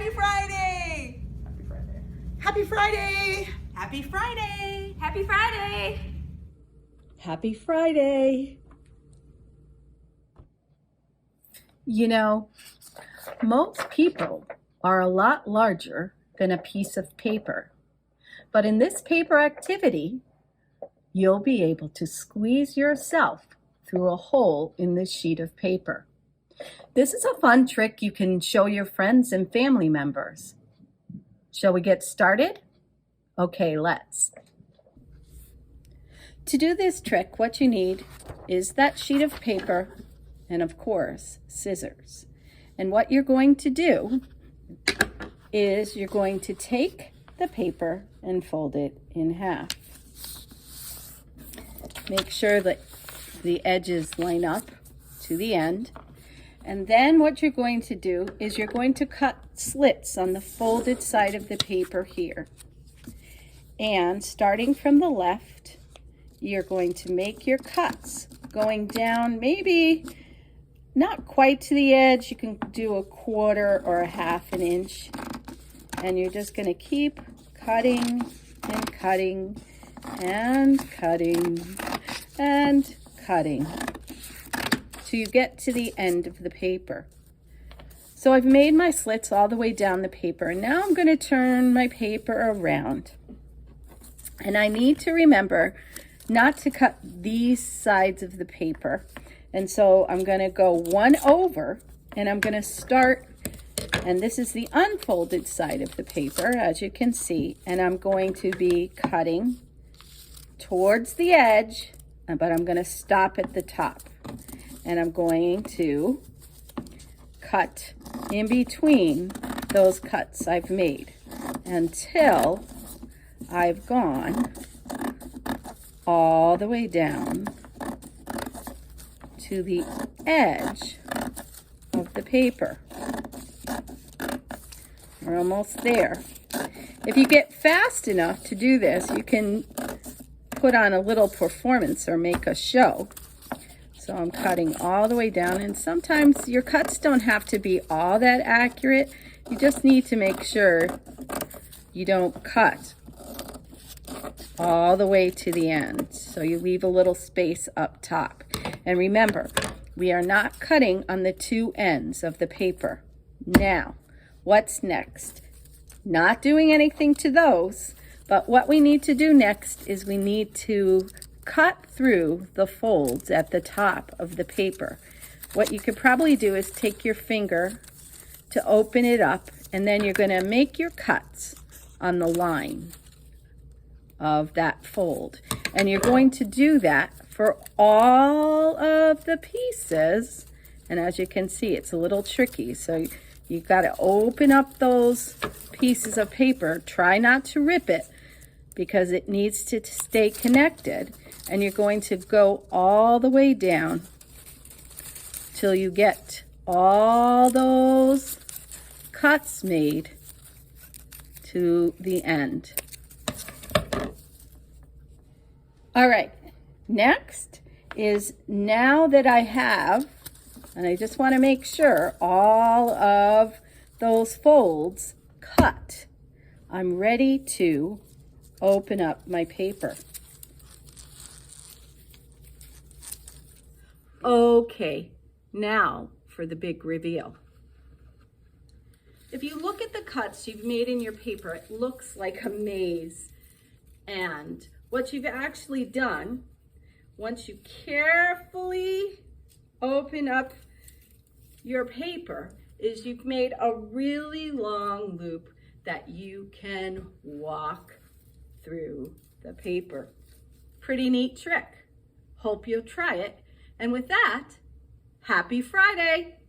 Happy Friday! Happy Friday. Happy Friday! Happy Friday! Happy Friday! Happy Friday! You know, most people are a lot larger than a piece of paper. But in this paper activity, you'll be able to squeeze yourself through a hole in this sheet of paper. This is a fun trick you can show your friends and family members. Shall we get started? Okay, let's. To do this trick, what you need is that sheet of paper and, of course, scissors. And what you're going to do is you're going to take the paper and fold it in half. Make sure that the edges line up to the end. And then what you're going to do is you're going to cut slits on the folded side of the paper here. And starting from the left, you're going to make your cuts going down maybe not quite to the edge. You can do a quarter or a half an inch. And you're just going to keep cutting and cutting and cutting and cutting till you get to the end of the paper. So I've made my slits all the way down the paper. And now I'm going to turn my paper around. And I need to remember not to cut these sides of the paper. And so I'm going to go one over, and I'm going to start, and this is the unfolded side of the paper, as you can see, and I'm going to be cutting towards the edge, but I'm going to stop at the top. And I'm going to cut in between those cuts I've made until I've gone all the way down to the edge of the paper. We're almost there. If you get fast enough to do this, you can put on a little performance or make a show. So I'm cutting all the way down, and sometimes your cuts don't have to be all that accurate. You just need to make sure you don't cut all the way to the end. So you leave a little space up top. And remember, we are not cutting on the two ends of the paper. Now, what's next? Not doing anything to those, but what we need to do next is we need to cut through the folds at the top of the paper. What you could probably do is take your finger to open it up, and then you're going to make your cuts on the line of that fold. And you're going to do that for all of the pieces. And as you can see, it's a little tricky. So you've got to open up those pieces of paper. Try not to rip it because it needs to stay connected. And you're going to go all the way down till you get all those cuts made to the end. All right, next is, now that I have, and I just want to make sure all of those folds cut, I'm ready to open up my paper. Okay, now for the big reveal. If you look at the cuts you've made in your paper, it looks like a maze. And what you've actually done, once you carefully open up your paper, is you've made a really long loop that you can walk through the paper. Pretty neat trick. Hope you'll try it. And with that, happy Friday!